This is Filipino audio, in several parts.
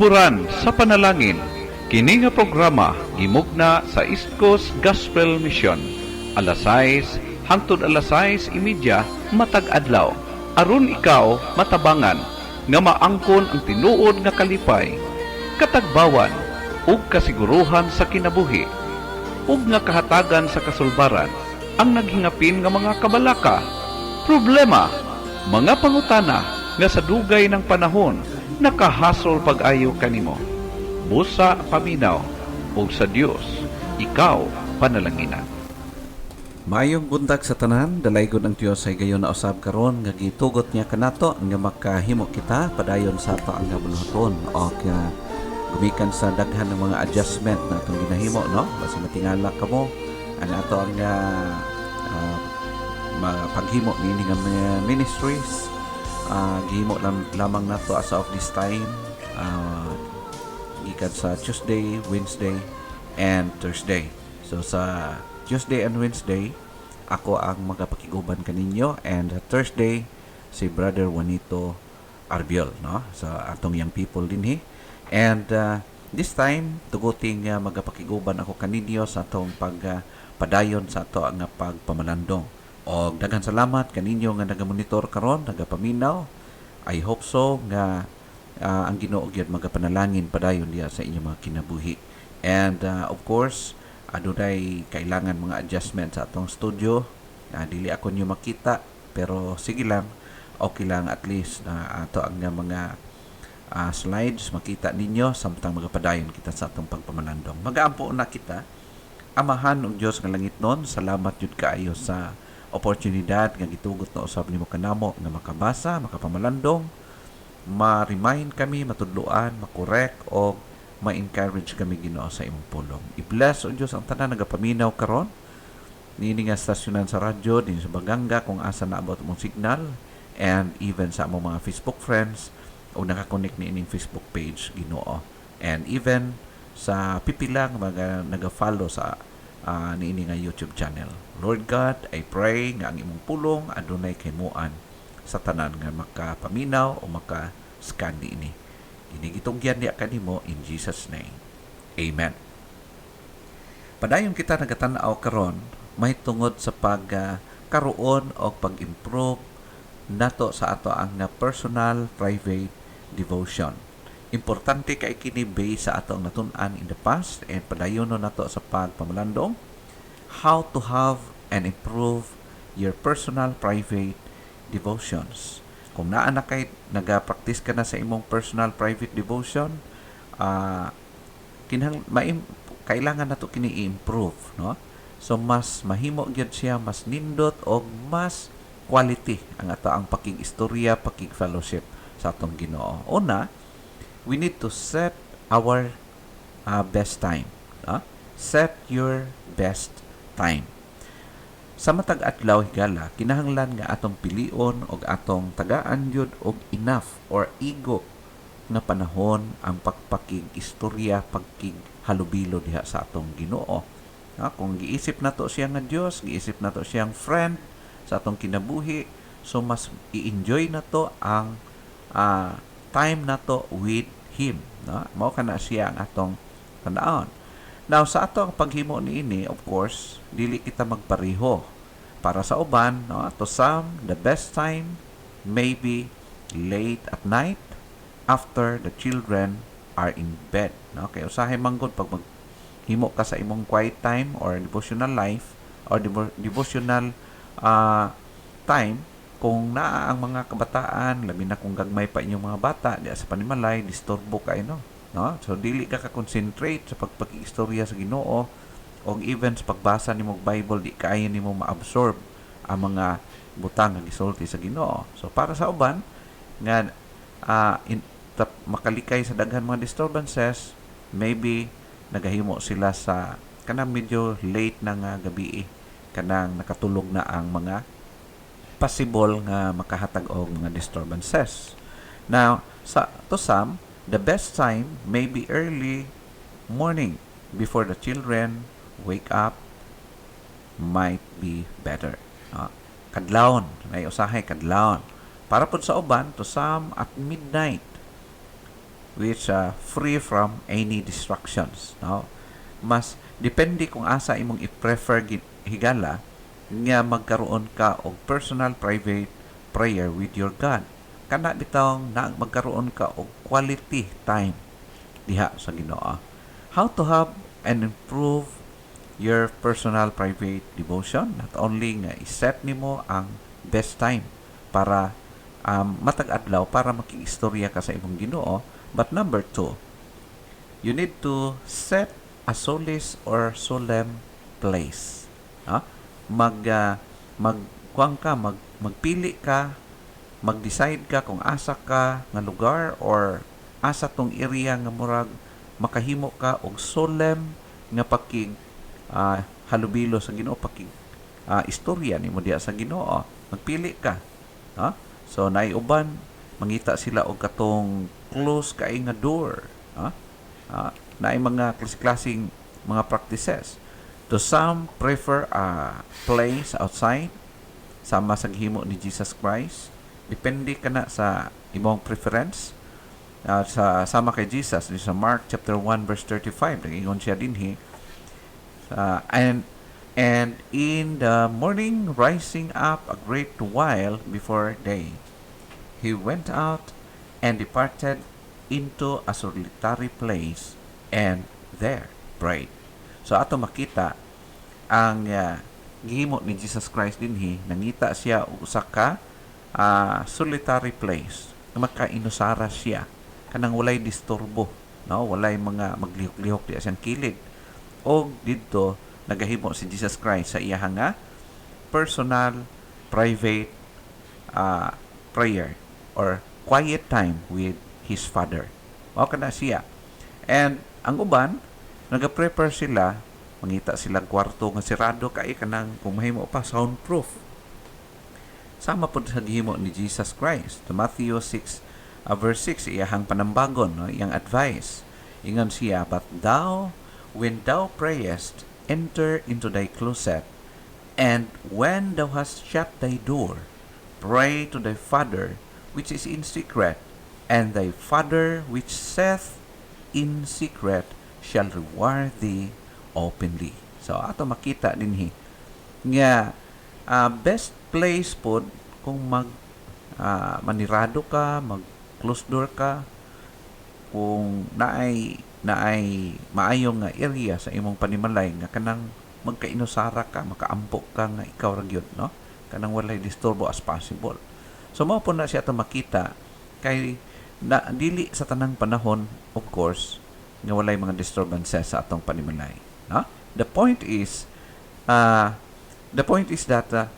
Buran sa panalangin, kini nga programa gimugna sa East Coast Gospel Mission. Alas 6 hangtod alas 6:30 matag adlaw. Aron ikaw matabangan nga maangkon ang tinuod nga kalipay, katagbawan ug kasiguruhan sa kinabuhi ug nga kahatagan sa kasulbaran ang naghingapin nga mga kabalaka, problema, mga pangutana nga sa dugay ng panahon nakahasol pag-ayo kanimo. Busa paminaw ug sa Dios ikaw panalanginan. Maayong buntag sa tanan, dalaygon ang Dios ay gayon na usab karon nga gitugot niya kanato nga makahimo kita padayon sa ato ang nabuluhaton o gumikan sa daghan ng mga adjustment na atong ginahimo, no? Basta matingala kamo ang ato ang paghimo nini nga mga ministries. Gihimo lamang nato as of this time, gikan sa Tuesday, Wednesday, and Thursday. So sa Tuesday and Wednesday, ako ang magapakiguban kaninyo, and Thursday si Brother Juanito Arbiol, no? Sa atong young people dinhi. And this time tuguting magapakiguban ako kaninyo sa atong padayon sa ato ang pagpamalandong. O daghang salamat kaninyo nga nagamonitor karon, nagapaminaw. I hope so nga ang Ginoo gyud magapanalangin padayon diha sa inyong mga kinabuhi. And of course, adunay kailangan mga adjustment sa atong studio. Dili ako nyo makita, pero sige lang, okay lang at least ato ang mga slides makita ninyo samtang magapadayon kita sa atong pagpamalandong. Magaampo na kita. Amahan og Dios nga langit nun, salamat jud kaayo sa oportunidad nga gitugot na usab nimo kanamo nga makabasa, makapamalandong, ma-remind kami, matudluan, makorek o ma-encourage kami Ginoo sa imong pulong. I-bless o Dios ang tanan nagapaminaw karon niini nga stasyonan sa radyo din sa Baganga kung asa na about mong signal, and even sa among mga Facebook friends o naka-connect ni ining Facebook page Ginoo, and even sa pipilang mga naga-follow sa niini nga YouTube channel. Lord God, I pray nga ang imong pulong adunay kaymuan sa tanan nga makapaminaw o maka-scan niini. Inigitungyan niya kanimo in Jesus' name. Amen. Padayon kita nagatanaw karon may tungod sa pagkaroon o pag-improve nato sa ato ang personal private devotion. Importante kay kini based sa atong natun-an in the past, and padayon nato sa pagpamalandong how to have and improve your personal private devotions. Kung naa na kay nagapractice ka na sa imong personal private devotion, kailangan nato kini i-improve, no? So mas mahimo gyud siya, mas nindot o mas quality ang ato ang pakig-istorya, pakig-fellowship sa atong Ginoo. Una, we need to set our best time. Set your best time. Sa matag adlaw higala, kinahanglan nga atong pilion og atong tagaan jud og enough or igo nga panahon ang pagpakig istorya, pagkig halubilo diha sa atong Ginoo. Kung giisip nato siya nga Dios, giisip nato siyang friend sa atong kinabuhi, so mas i-enjoy nato ang time nato with Him. Mao kana siya ang atong tanaon. Now, sa ato ang paghimo niini, of course, dili kita magpareho. Para sa uban, to some, the best time may be late at night after the children are in bed. Kaya usahay manggod pag maghimo ka sa imong quiet time or devotional life or devotional time, kung naa ang mga kabataan, labi na kung gagmay pa inyong mga bata, diya sa panimalay, disturbo kayo, no? So, dili ka ka-concentrate sa pagpag-istorya sa Ginoo, o even sa pagbasa ni mong Bible, di kaya ni mo ma-absorb ang mga butang nga gisulti sa Ginoo. So, para sa uban, nga makalikay sa daghan mga disturbances, maybe nagahimo sila sa kanang medyo late na nga gabi, kanang nakatulog na ang mga possible nga makahatag og mga disturbances. Now, to some, the best time may be early morning before the children wake up might be better. Kadlawon, may usahay kadlawon. Para po sa uban, to some at midnight which free from any distractions, no? Mas depende kung asa imong i-prefer higala nga magkaroon ka og personal private prayer with your God. Kana bitawng na magkaroon ka og quality time diha sa Ginoo. How to have and improve your personal private devotion? Not only nga i-set nimo ang best time para matag adlaw para makiistorya ka sa imong Ginoo, but number 2, you need to set a solace or solemn place. Magpili ka, mag-decide ka kung asa ka nga lugar or asa tong area nga murag makahimo ka og solemn nga pakig halubilo sa Ginoo, pakig istorya nimo diya sa Ginoo. Magpili ka. So naiuban mangita sila og katong close kay nga door. Naay mga klaseng mga practices. To some prefer a place outside sama sa gihimo ni Jesus Christ. Depende kana sa imong preference. Sa sama kay Jesus sa Mark chapter 1 verse 35 nagingon siya dinhi, and in the morning rising up a great while before day, he went out and departed into a solitary place and there prayed. So ato makita ang gihimo ni Jesus Christ dinhi, nangita siya og usa ka solitary place na makainusara siya kanang walay disturbo, no? Walay mga maglihok-lihok di siyang kilid. Og didto nagahimo si Jesus Christ sa iyang personal private prayer or quiet time with his Father. Mao kana siya. And ang uban naga-prepare sila, mangita silang kwarto nga sirado kay kanang kung mahimo pa soundproof. Sama pod sa gihimo ni Jesus Christ. To Matthew 6 verse 6 iyang panambagon, no? Iyang advice. Ingon siya, but thou, when thou prayest, enter into thy closet, and when thou hast shut thy door, pray to thy Father which is in secret, and thy Father which saith in secret shall reward thee openly. So ato makita dinhi nga best place pod kung manirado ka, mag close door ka, kung naay maayong nga area sa imong panimalay nga kanang magkainusara ka, makaampok ka nga ikaw ra gyud, no? Kanang walay disturbo as possible. So mao po na siya to makita kay na dili sa tanang panahon, of course, nga walay mga disturbances sa atong panimalay, no? The point is that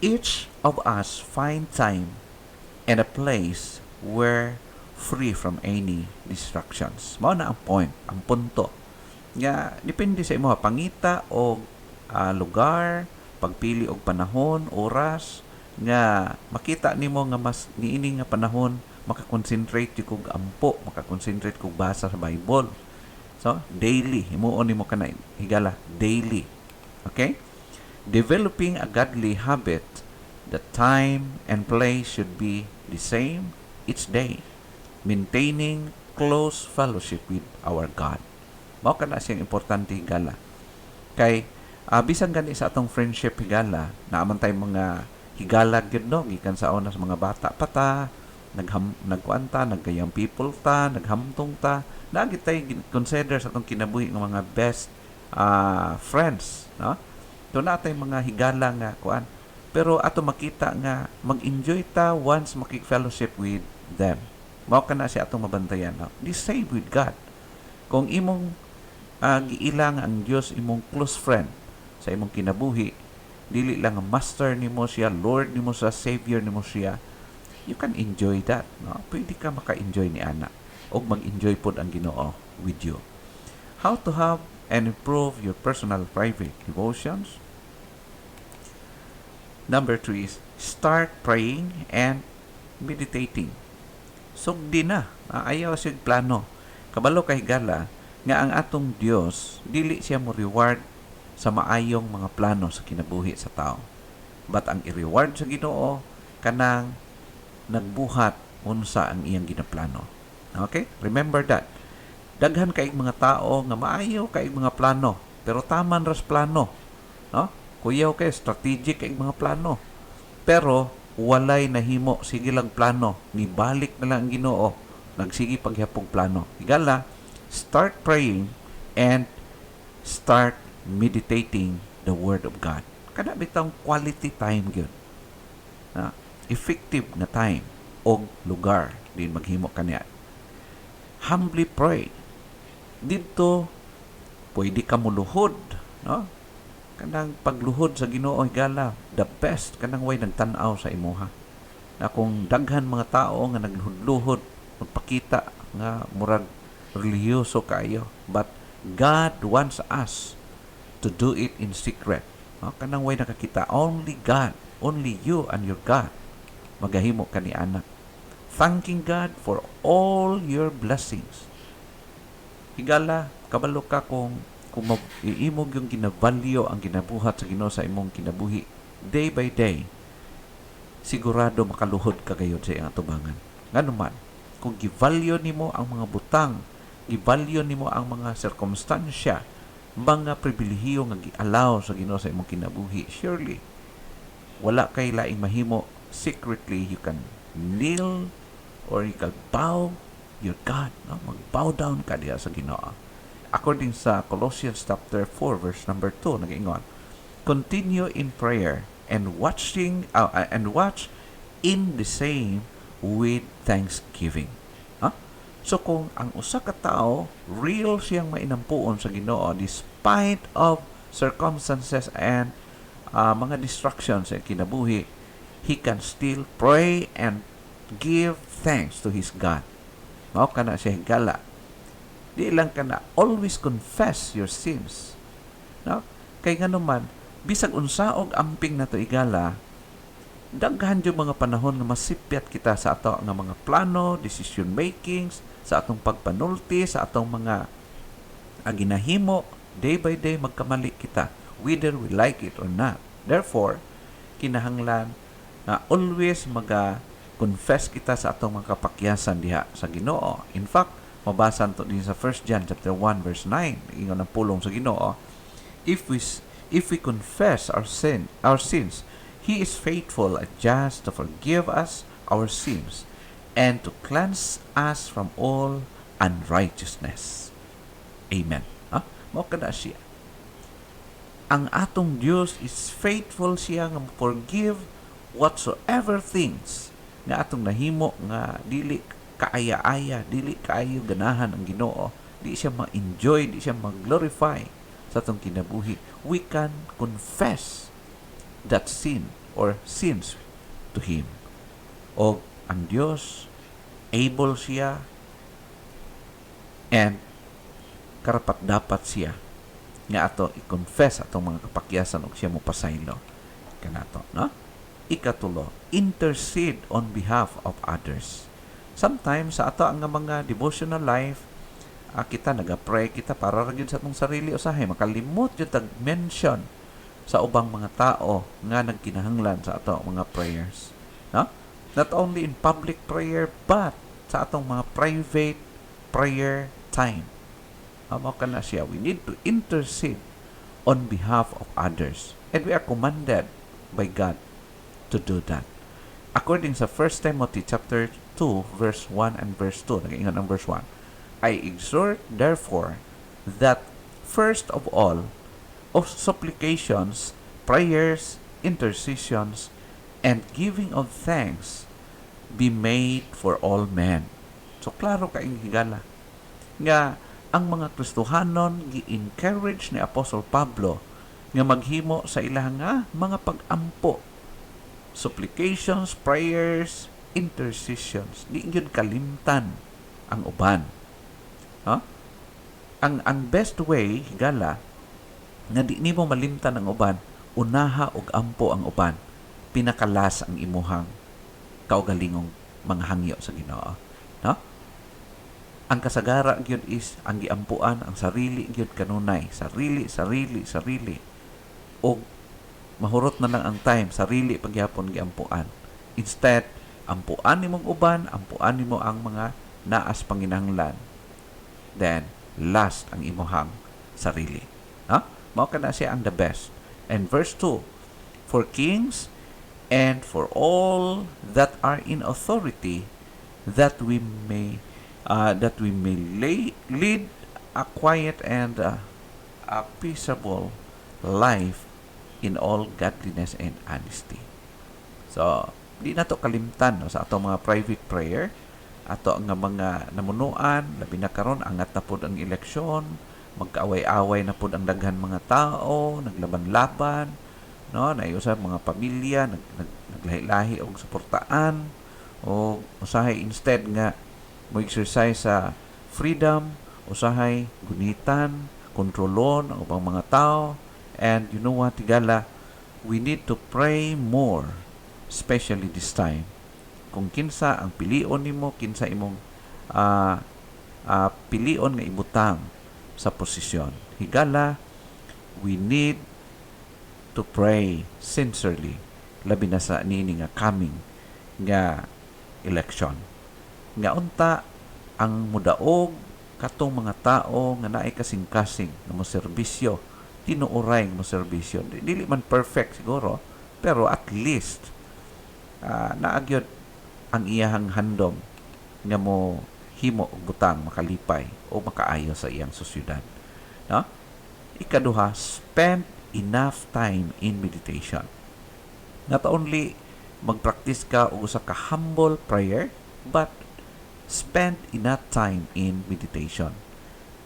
each of us find time and a place where free from any distractions. Mao na ang point, ang punto. Nga depende sa imo pangita o lugar, pagpili og panahon, oras nga makita nimo nga mas niini nga panahon makakonsentrate kog ampo, makakonsentrate kog basa sa Bible. So, daily, himuon nimo kana higala daily. Okay? Developing a godly habit, the time and place should be the same each day, maintaining close fellowship with our God. Mao kana siyang importante higala. Kay bisan gani sa atong friendship higala, naaman tay mga higala gyud no, gikan sa una sa mga bata pa ta, nagkuanta, naggayang people ta, naghamtong ta, nagit tay consider sa atong kinabuhi ng mga best friends, no? Do natay mga higala nga kuan. Pero ato makita nga mag-enjoy ta once makik-fellowship with them. Mao kana siya atong mabantayan. No? Be safe with God. Kung imong giilang ang Dios imong close friend sa imong kinabuhi, dili lang ang master nimo siya, Lord nimo siya, Savior nimo siya, you can enjoy that. No? Pwede ka maka-enjoy ni ana o mag-enjoy pod ang Ginoo with you. How to have and improve your personal private devotions? Number 3 is start praying and meditating. Sugdi na, ayaw siya plano. Kabalo kay gala nga ang atong Dios dili siya mo reward sa maayong mga plano sa kinabuhi sa tao. But ang i-reward sa Ginoo kanang nagbuhat unsa ang iyang ginaplano. Okay? Remember that. Daghan kaig mga tao nga maayo kaig mga plano, pero taman ras plano, no? Kuyaw kay strategic kaig mga plano. Pero walay nahimo, sige lang plano, nibalik na lang ang Ginoo, nagsige paghapong plano. Higala, start praying and start meditating the Word of God. Kada bitang quality time gyud. Na effective na time o lugar din maghimo kaniya. Humbly pray. Dito pwede ka muluhod, no? Kanang pagluhod sa Ginoo higala, the best kanang way nagtan-aw sa imuha. Na kung daghan mga tao nga nagluhod, magpakita nga murag relihiyoso kayo, but God wants us to do it in secret. No? Kanang way nakakita, only God, only you and your God magahimo kani anak. Thanking God for all your blessings. Higala, kabalo ka kung iimog yung ginavalyo ang ginabuhat sa Ginoo sa imong kinabuhi day by day, sigurado makaluhod ka gayud sa iyang atubangan. Nganuman, kung givalyo nimo ang mga butang, givalyo nimo ang mga sirkumstansya, mga pribilehiyo nga gialaw sa Ginoo sa imong kinabuhi, surely wala kay laing mahimo. Secretly you can kneel or you can bow your God, no? Mag-bow down ka diha sa Ginoo. According sa Colossians chapter 4 verse number 2, nag-ingon, continue in prayer and watch in the same with thanksgiving. Huh? So kung ang usa ka tao real siyang mainampuon sa Ginoo despite of circumstances and mga distractions sa kinabuhi, he can still pray and give thanks to his God. Mao kana siya higala. Di lang ka na always confess your sins. No? Kay nga naman, bisag unsaog amping na to igala, daghan yung mga panahon nga masipyat kita sa ato nga mga plano, decision makings, sa atong pagpanulti, sa atong mga ginahimo, day by day magkamali kita, whether we like it or not. Therefore, kinahanglan na always confess kita sa atong mga kapakyasan diha sa Ginoo. In fact, mabasan to din sa 1 John chapter 1 verse 9, ingon ang pulong sa Ginoo, if we confess our sins, he is faithful and just to forgive us our sins and to cleanse us from all unrighteousness. Amen. Mao kada siya. Ang atong Dios is faithful, siya nga forgive whatsoever things nga atong nahimo nga dili kaaya-aya, dili kaayo ganahan ang Ginoo, di siya ma-enjoy, di siya mag-glorify sa atong kinabuhi. We can confess that sin or sins to Him. O ang Diyos, able siya and karapat dapat siya nga ato i-confess atong mga kapakyasan o siya mo pasaylo kanato, no? Ikatulo, intercede on behalf of others. Sometimes sa ato ang mga devotional life, kita nagapray kita para ra gyud sa atong sarili usahay, makalimot jud tag mention sa ubang mga tao nga nagkinahanglan sa ato mga prayers, no? Not only in public prayer but sa atong mga private prayer time. Amo kana siya, we need to intercede on behalf of others, and we are commanded by God to do that. According sa 1 Timothy chapter 2 verse 1 and verse 2, nag-ingon ang verse 1, I exhort therefore that first of all of supplications, prayers, intercessions, and giving of thanks be made for all men. So klaro ka higala nga ang mga Kristohanon gi-encourage ni Apostle Pablo nga maghimo sa ilang mga pag-ampo, supplications, prayers, intercessions. Di gyud kalimtan ang uban. Huh? Ang best way higala nga di nimo malimtan ang uban, unaha og ampo ang uban, pinakalas ang imuhang kaugalingong mga hangyo sa Ginoo. No? Ang kasagara gyud is ang giampuan ang sarili gyud kanunay, sarili. Og mahurot na lang ang time, sarili pagyapon giampuan. Instead, ampuan nimong uban, ampuan nimo ang mga naas panginahanglan, then last ang imuhang sarili. Mao kana siya ang the best. And verse 2, for kings and for all that are in authority, that we may lead a quiet and a peaceable life in all godliness and honesty. So, di na to kalimtan no, sa ato mga private prayer, ato nga mga namunuan, labi na karon angat na pod ang eleksyon, magkaaway-away na pod ang daghan mga tao, naglaban-laban, no, naiusa mga pamilya, naglahi-lahi og suportaan, o usahay instead nga mo exercise sa freedom, usahay gunitan, kontrolon ang ubang mga tao, and you know what, tigala, we need to pray more, especially this time. Kung kinsa ang pilion nimo, kinsa imong pilion nga ibutang sa posisyon. Higala, we need to pray sincerely, labi na sa nini nga coming nga election. Nga unta, ang mudaog katong mga tao nga naay kasing-kasing na mo serbisyo, tinuoray mo serbisyo. Dili man perfect siguro, pero at least naagyod ang iyahang handom nga mo himo og butang makalipay o makaayo sa iyang sosyudad. No? Ikaduha, spend enough time in meditation. Not only mag-practice ka og usa ka humble prayer, but spend enough time in meditation.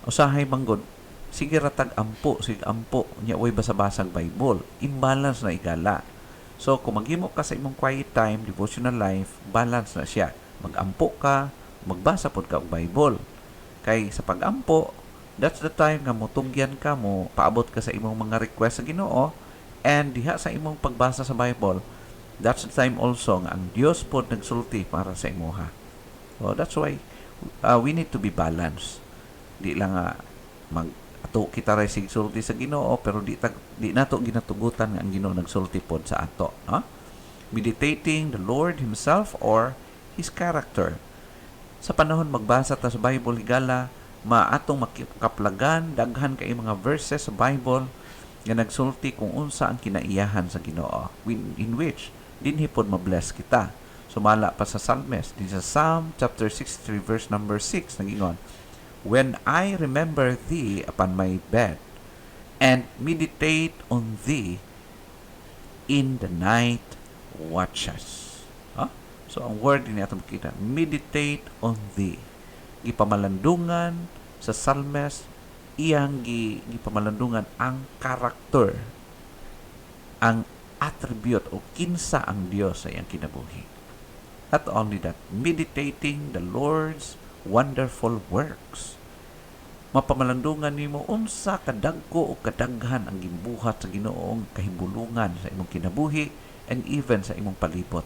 Usahay manggod, sige ratag ampo nya way basa-basag Bible, imbalance na igala. So kung maghimo ka sa imong quiet time, devotional life, balance na siya. Magampo ka, magbasa pod ka og Bible. Kay sa pagampo, that's the time nga motugyan ka mo, paabot ka sa imong mga request sa Ginoo, and diha sa imong pagbasa sa Bible, that's the time also nga ang Dios pod nagsulti para sa imuha. So that's why we need to be balanced. Di lang ato kita ray sigsulti sa Ginoo, pero di nato ginatugutan nga ang Ginoo nagsulti pod sa ato, no? Meditating the Lord himself or his character. Sa panahon magbasa ta sa Bible, higala maatong makaplagan daghan kay mga verses sa Bible nga nagsulti kung unsa ang kinaiyahan sa Ginoo, in which dinhi pod mabless kita. Sumala pa sa Psalmist, din sa Psalm chapter 63 verse number 6 nagingon, when I remember thee upon my bed and meditate on thee in the night watches. So ang word din atong kita, meditate on thee. Gipamalandungan sa Psalmist, iyang gipamalandungan ang character, ang attribute o kinsa ang Dios sa iyang kinabuhi. Not only that, meditating the Lord's wonderful works. Mapamalandungan nimo unsa kadagko o kadaghan ang gimbuhat sa Ginoong kahibulungan sa imong kinabuhi and even sa imong palibot.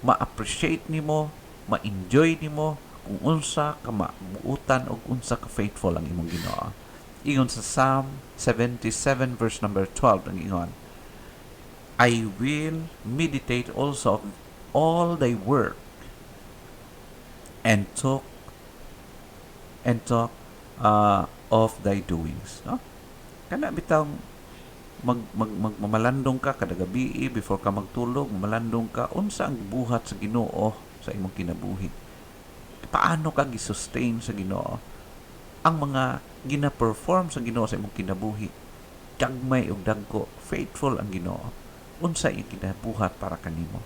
Ma-appreciate nimo, ma-enjoy nimo kung unsa ka mabuutan o unsa ka faithful ang imong Ginoo. Ingon sa Psalm 77 verse number 12 ang ingon, I will meditate also of all thy work and talk of thy doings. No? Kana bitang mamalandong ka kada gabi before ka magtulog, mamalandong ka unsa ang buhat sa Ginoo sa imong kinabuhi. Paano ka gi-sustain sa Ginoo? Ang mga gina-perform sa Ginoo sa imong kinabuhi, gagmay ug dagko, faithful ang Ginoo. Unsa iyang kinabuhat para kanimo?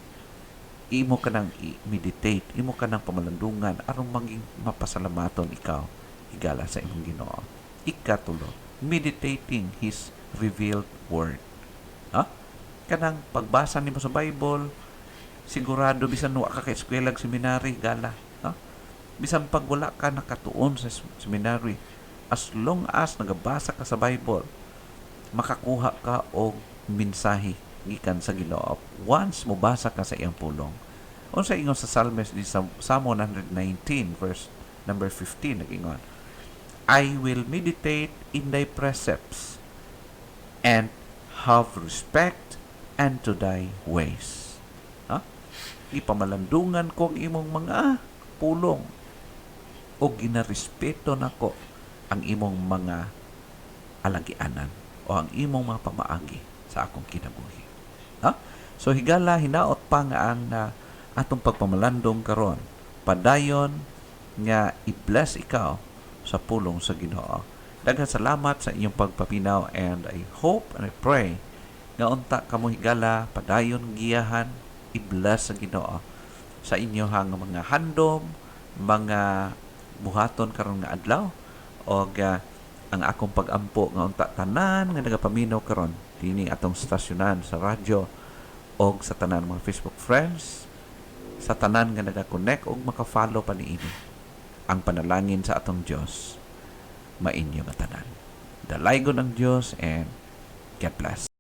Imo ka nang i-meditate, imo ka nang pamalandungan aron maging mapasalamaton ikaw higala sa imong Ginoo. Ikatulo, meditating his revealed word. Kanang pagbasa nimo sa Bible, sigurado bisan wa ka kay eskwela seminary gala, bisan pag wala ka nakatuon sa seminary, as long as nagabasa ka sa Bible, makakuha ka og mensahe gikan sa Ginoo once mo basa ka sa iyang pulong. Unsa ingon sa Psalmist di sa Psalm 119 verse number 15 nagingon, I will meditate in thy precepts and have respect unto thy ways. Ipamalandungan ko ang imong mga pulong o ginarespeto nako ang imong mga alagianan o ang imong mga pamaagi sa akong kinabuhi. Ha? So higala hinaot pa nga ang atong pagpamalandong karon padayon nga i-bless ikaw sa pulong sa Ginoo. Daghang salamat sa inyong pagpapinaw, and I hope and I pray nga unta kamo higala padayon giyahan i-bless sa Ginoo sa inyo hang mga handom, mga buhaton karon nga adlaw, o ang akong pag-ampo nga unta tanan nga nagapaminaw karon dinhi atong stasyonan sa radyo o sa tanan mga Facebook friends, sa tanan nga nagakonect o maka-follow pa niini. Ang panalangin sa atong Dios mainyo nga tanan. Dalaygon ang Dios, and God bless.